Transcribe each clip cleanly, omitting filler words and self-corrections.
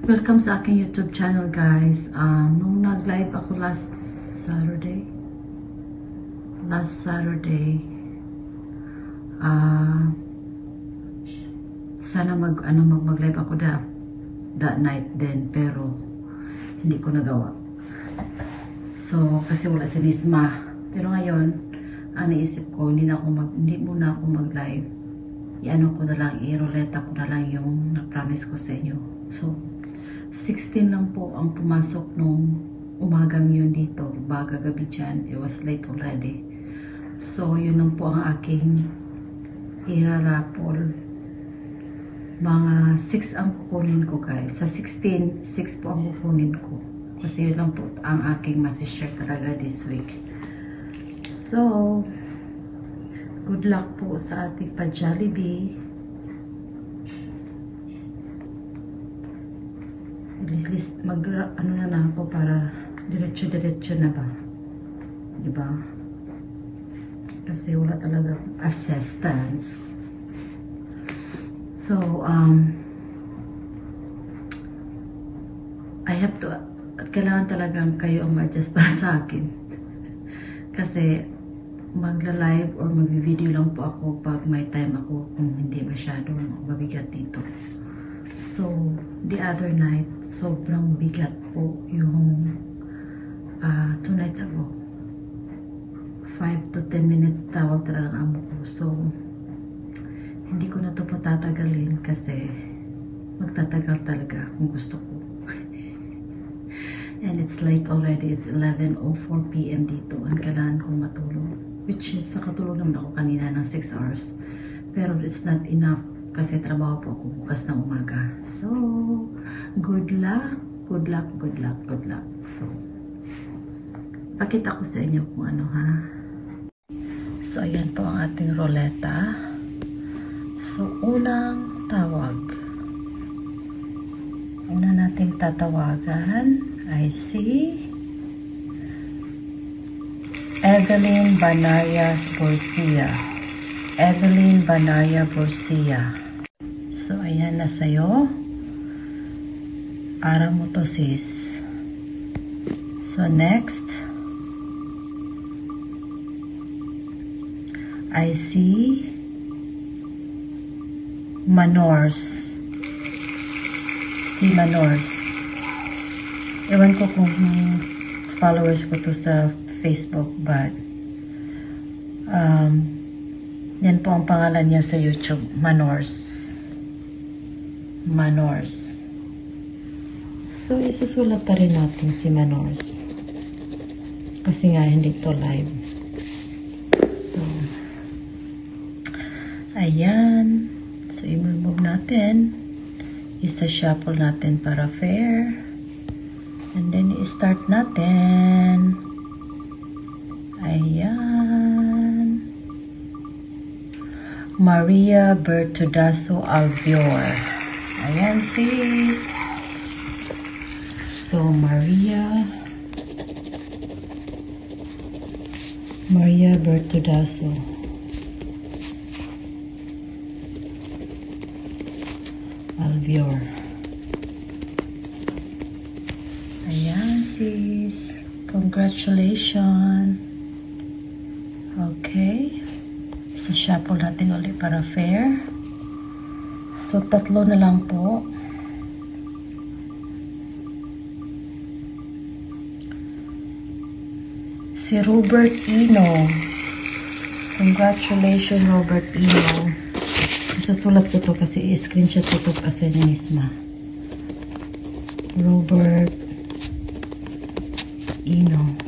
Welcome sa aking YouTube channel, guys. Nung nag-live ako last Saturday, sana mag-live ako that night din, pero hindi ko nagawa. So, kasi wala si Nisma. Pero ngayon, naisip ko, hindi muna ako mag-live. I-ano ko na lang, i-roleta ko na lang yung na-promise ko sa inyo. So, 16 lang po ang pumasok nung umagang yun dito. Baga gabi dyan, it was late already. So, yun lang po ang aking irarapol. Mga 6 ang kukunin ko, guys. Sa 16, 6 po ang kukunin ko. Kasi yun lang po ang aking masishare talaga this week. So, good luck po sa ating pa-Jollibee. At least ano na ako para diretso na ba? Diba? Kasi wala talaga assistance. So, I have to, kailangan talagang kayo ang ma-adjust para sa akin. Kasi, magla-live or mag-video lang po ako pag may time ako kung hindi masyadong mabigat dito. So, the other night, sobrang bigat po yung 2 nights ago. 5 to 10 minutes tawag talaga ang amo ko. So, hindi ko na ito patatagalin kasi magtatagal talaga kung gusto ko. And it's late already. It's 11:04 PM dito. Ang kailangan kong matulog. Which is, nakatulog naman ako kanina ng 6 hours. Pero it's not enough. Kasi trabaho po ako bukas ng umaga. So, good luck. Good luck, good luck, good luck. So, pakita ko sa inyo kung ano, ha. So, ayan po ang ating roleta. So, unang tawag. Una nating tatawagan ay si Evelyn Banaya Borsia. Evelyn Banaya Borsia. So, ayan na sa'yo. Araw mo to, sis. So, next. I see Manors. Si Manors. Ewan ko kung followers ko to sa Facebook, but yan po ang pangalan niya sa YouTube, Manors. Manors. So, isusulat pa rin natin si Manors. Kasi nga, hindi to live. So, ayan. So, i-move natin. Isa-shuffle natin para fair. And then, i-start natin. Ayan. Maria Bertudaso Alvior. Ayan, sis. So, Maria Bertudaso. Alvior. Ayan, sis. Congratulations. Okay. Isa-shuffle natin ulit para fair. So, 3 na lang po. Si Robert Ino. Congratulations, Robert Ino. Susulat ko to kasi i-screenshot ko to kasi ni Nisma. Robert Ino.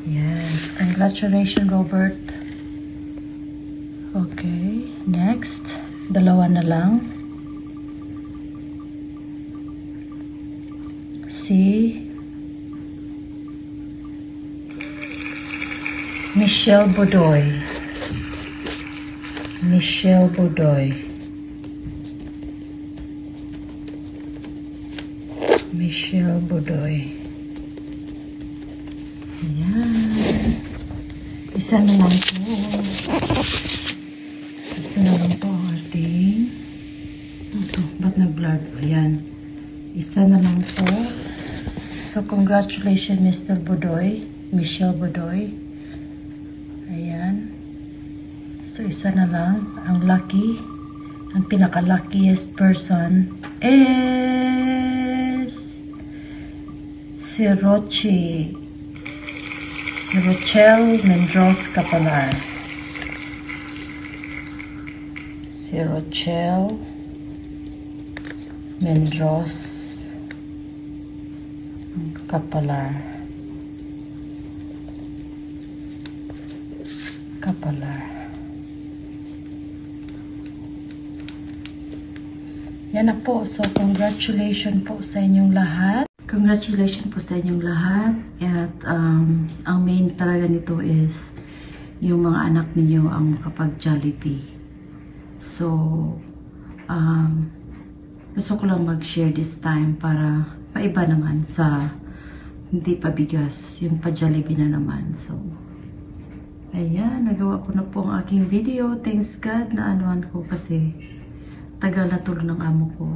Yes. Congratulations, Robert. Okay. Next. 2 na lang. Si Michelle Bodoy. Michelle Bodoy. Michelle Bodoy. Ayan. Isa na lang po. Isa na lang po ang ating Ito, ba't nag-blur? So, congratulations, Mr. Budoy. Michelle Budoy. Ayan. So, isa na lang. Ang lucky. Ang pinaka-luckiest person is si Rochelle Mendros Capalar. Si Rochelle Mendros Capalar. Yan na po. So, congratulations po sa inyong lahat. Congratulations po sa inyong lahat. At ang main talaga nito is yung mga anak ninyo ang makapag-Jollibee. So, gusto ko lang mag-share this time para paiba naman sa hindi pa bigas. Yung pa-Jollibee na naman. So, ayan. Nagawa ko na po ang aking video. Thanks God na anuan ko kasi tagal na tulog ng amo ko.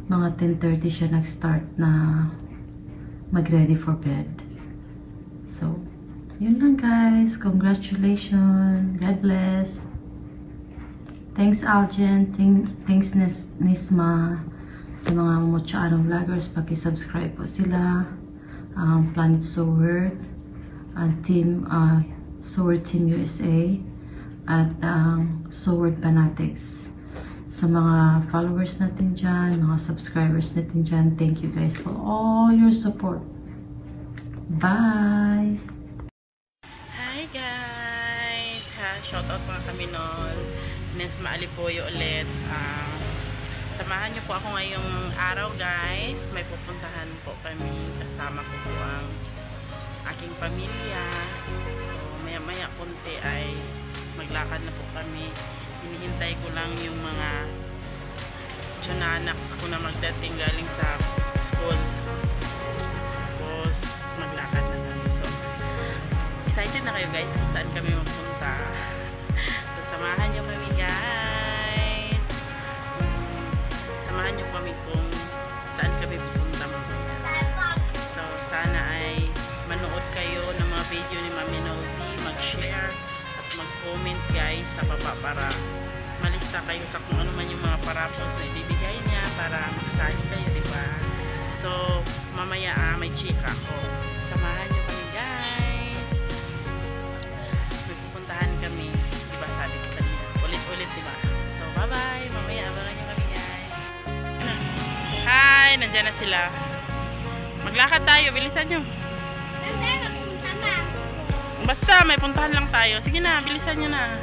Mga 10:30 siya nag-start na mag-ready for bed. So, yun lang guys. Congratulations. God bless. Thanks Aljen. Thanks Nisma. Sa mga Mochaano vloggers, paki-subscribe po sila. Planet Sword. Team Sword Team USA. At Sword Fanatics. Sa mga followers natin dyan, mga subscribers natin dyan, thank you guys for all your support. Bye! Hi guys! Shoutout mga kami nun. Nesma Alipoyo ulit. Samahan niyo po ako ngayong araw guys. May pupuntahan po kami. Kasama ko po ang aking pamilya. So maya-maya punti ay maglakad na po kami. Hinihintay ko lang yung mga tsunanaks ko na magdating galing sa school. Tapos maglakad na kami. So excited na kayo guys kung saan kami magpunta. So samahan nyo kami guys. Samahan nyo kami kung saan kami pupunta mamaya. So sana ay manood kayo ng mga video ni Mami Nosy, mag-share at mag-comment guys sa baba para malista kayo sa kung ano man yung mga parapos na ibibigay niya para makasali kayo, diba? So mamaya may chika ako. Samahan nyo kami guys. May pupuntahan kami, diba? Sabi ko kanina, ulit-ulit, diba? So bye bye, mamaya abangan nyo kami guys. Hi, nandyan na sila. Maglakad tayo, bilisan nyo. Basta, may puntahan lang tayo. Sige na, bilisan nyo na.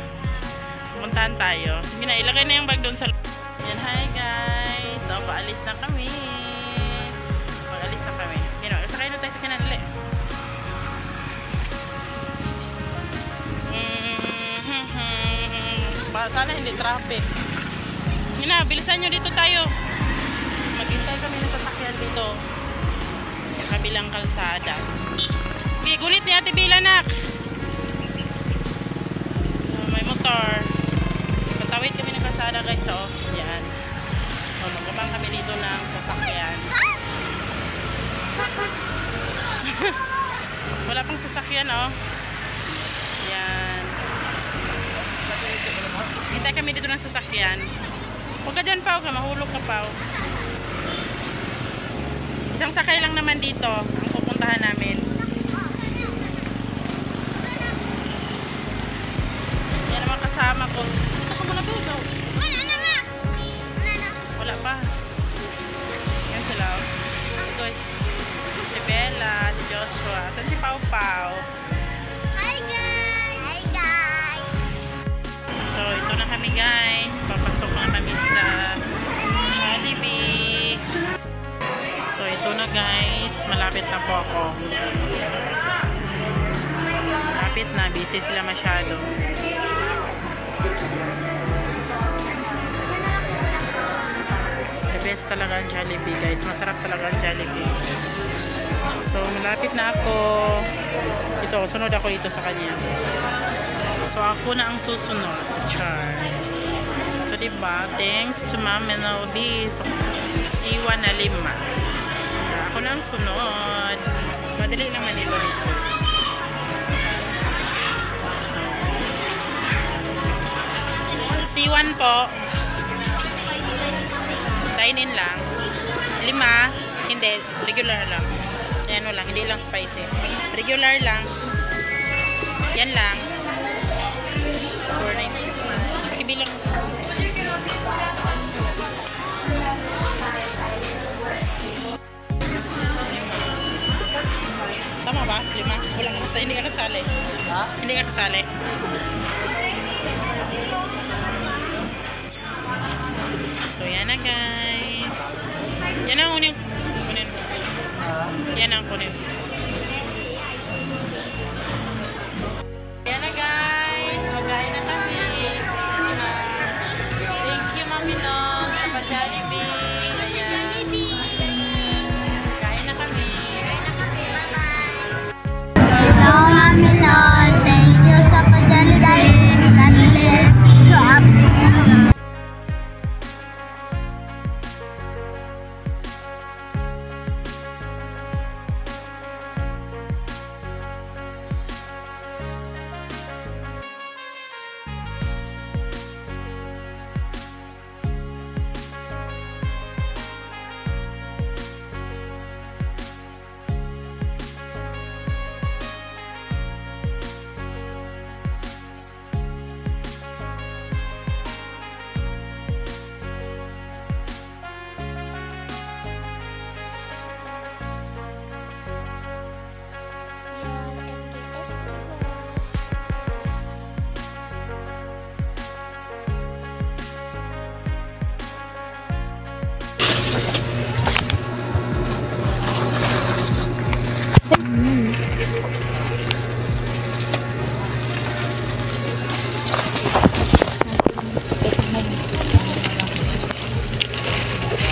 Puntahan tayo. Sige na, ilagay na yung bag doon sa... Yan, hi guys. So, paalis na kami. Paalis na kami. Sige na, sakay na tayo sa kinanali. Sana hindi traffic. Sige na, bilisan nyo dito tayo. Maghintay kami ng sasakyan dito. Sa kabilang kalsada. Okay, gulit ni Ate Bila, nak. May motor. Patawid kami ng kalsada guys. So, yan. So, magkabang kami dito ng sasakyan. Wala pang sasakyan, oh. Yan. Hintay kami dito ng sasakyan. Huwag ka dyan, Pao. Mahulog ka, Pao. Isang sakay lang naman dito ang pupuntahan namin. Yan naman kasama ko. Ako muna po. Wala na, ma. Wala pa. Yan sila. Ito si Bella, si Joshua. Saan si Pau Pau? Hi guys! Hi guys! So ito na kami guys. Papasok na kami sa Jollibee. So ito na guys. Malapit na po ako. Malapit na. Busy sila masyado. The best talaga ang Jollibee guys. Masarap talaga ang Jollibee. So malapit na ako. Ito, sunod ako dito sa kanya. So ako na ang susunod. Char. So diba? Thanks to Ma'am Melody. So, siwa na 5. Ako na ang sunod. Madali lang manilo nito. C1 po. Dine-in lang. 5. Hindi. Regular lang. Ano lang. Hindi lang spicy. Regular lang. Yan lang. 4.90. Ibilang. Tama ba? 5? Wala ka kasali. Hindi ka kasali. Ha? Hindi ka kasali. So, yan na guys. Yan ang kunin. Yan ang kunin. Yan na guys. Magain na kami. Thank you, Mami Nong. Sa Jollibee. Kain na kami. Hello, Mami Lord. Thank you sa Jollibee. God bless you up.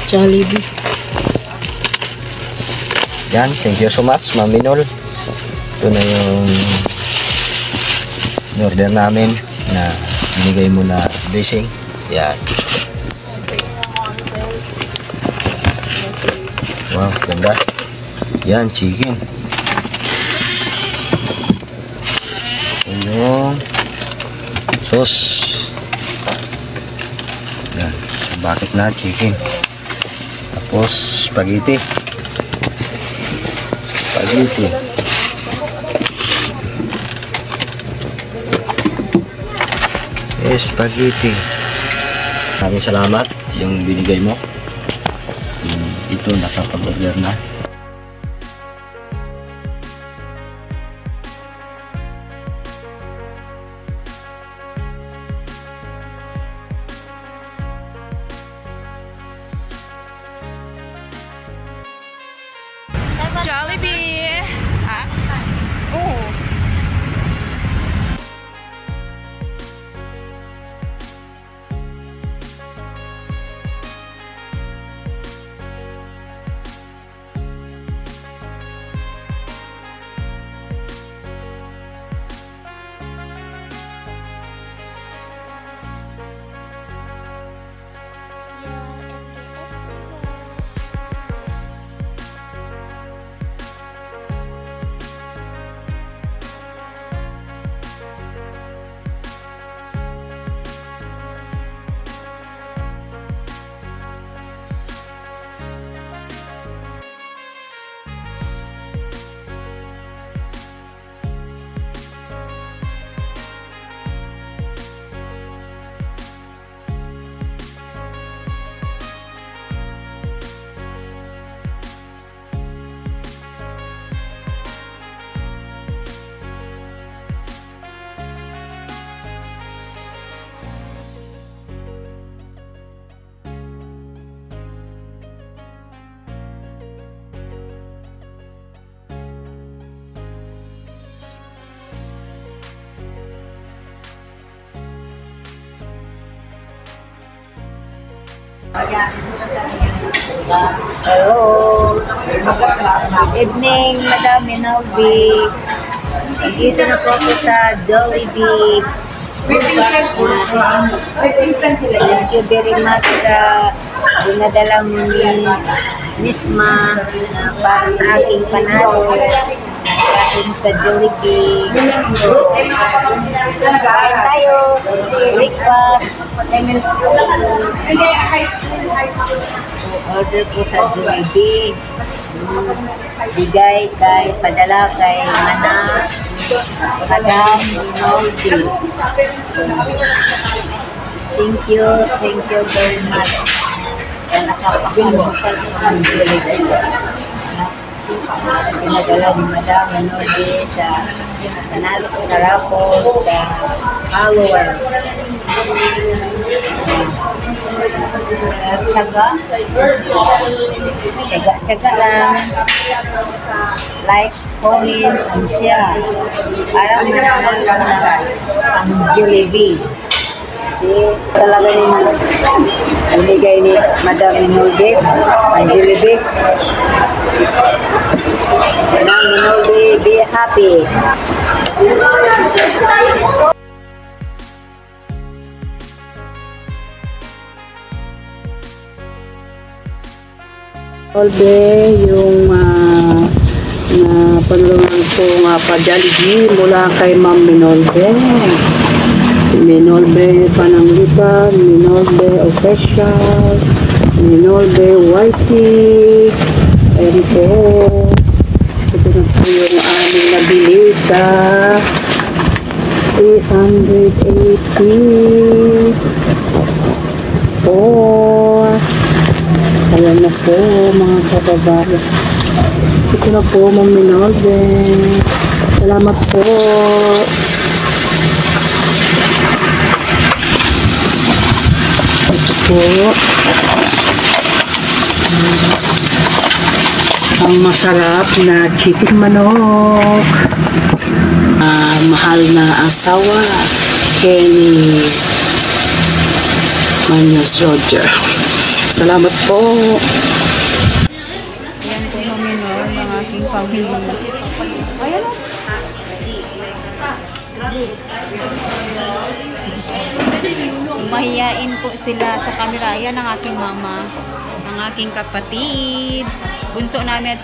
Jollibee. Yan, thank you so much, Ma'am Minol. Ito na yung order namin na binigay mo na dressing. Yan. Wow, ganda. Yan, chicken. Yung sauce. Yan, bakit na chicken. Tapos spaghetti. Spaghetti. Maraming salamat yung binigay mo. Ito nakapag-order na. Jollibee! Ah? Oh! Hello. Good evening, Madam Minolby. Nandito na po ako sa Jollibee. Thank you very much sa dinadala mo ni Nisma na para sa aking panalo. Aking sa Jollibee. Kain tayo. Breakfast. Order po sa Jollibee. Bigay kay padala kay Mana Madam Noldi. Thank you very much. Nakapakalusal ng Jollibee. Pinadala ni Madam Noldi sa panalo ko sa rapor sa followers. Tsaga lang. Like, comment, and share. Para manalo lang ang Jollibee. Talaga binigay ni Madam Minoldi ang Jollibee. Madam Minoldi, be happy. Olbe, yung panulungan ko nga pa-Jollibee mula kay Ma'am Minolbe. Minolbe Pananglitan, Minolbe Official, Minolbe Whitey. Ayan po. Ito na po yung aming nabili sa 880. Ayan na po mga kababayan. Ito na po Ma'am Minolbe. Salamat po. Ito po. Ang masarap na chicken manok. Mahal na asawa Kenny Manyos Roger. Salamat po. Yan po kami no, mga aking pamilya. Ayan o. Mahiyain po sila sa camera. Yan ang aking mama. Ang aking kapatid. Bunso namin at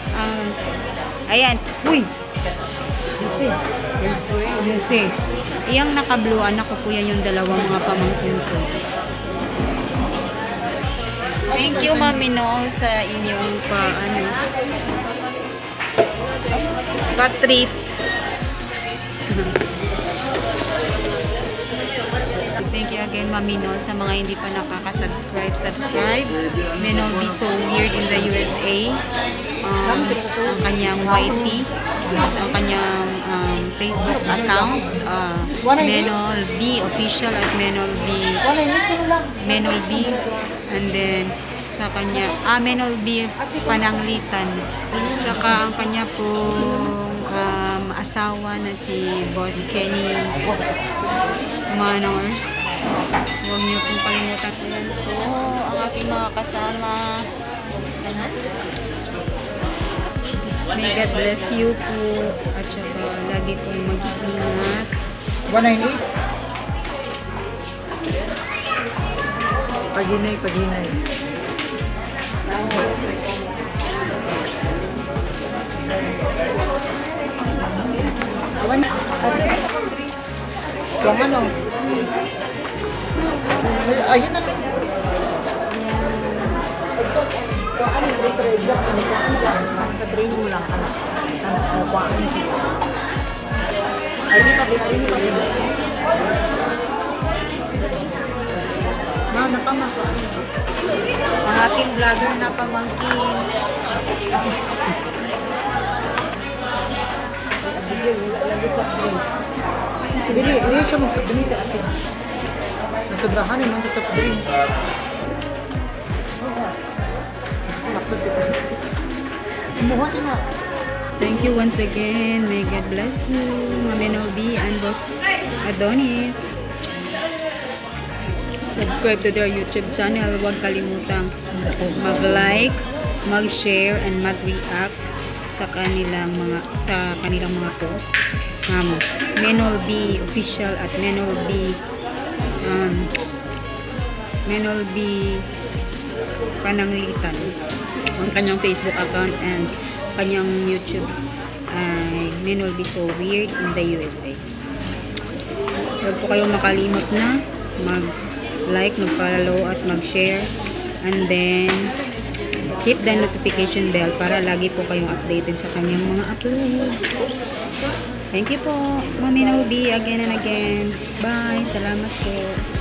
ayan. Uy! Kasi iyang naka-blue anak ko po yan yung dalawang mga pamangkin ko. Thank you, Mami No, sa inyong pa-treat. Thank you again, Mami No, sa mga hindi pa nakaka-subscribe. Subscribe. Menol Be So Weird in the USA. Ang kanyang YT. Ang kanyang Facebook accounts. Menol B Official at Menol B. And then sa kanya Menol B Pananglitan. Tsaka ang kanya pong asawa na si Boss Kenny Manors. Huwag niyo pong kalimutan. Ayan po ang aking mga kasama. May God bless you po. At saka lagi pong mag-ingat. 198. Paginay. Yung ano? Ayun na. Sa training mo lang. Ayun pa. Ang aking vlogger na pamangkin. Dili siya magsabihin sa atin. Nasobrahan naman sa sabihin. Thank you once again. May God bless you, Mami Nobi and Boss Adonis. Subscribe to their YouTube channel. Huwag kalimutang mag-like, mag-share, and mag-react sa kanilang mga post. Menol B official at Menol B Pananglitan ang kanyang Facebook account and kanyang YouTube ay Menol B So Weird in the USA. Huwag po kayong makalimot na mag-like, mag-follow at mag-share, and then hit the notification bell para lagi po kayong updated sa kanyang mga uploads. Thank you po, Mami Nobi, again and again. Bye! Salamat po.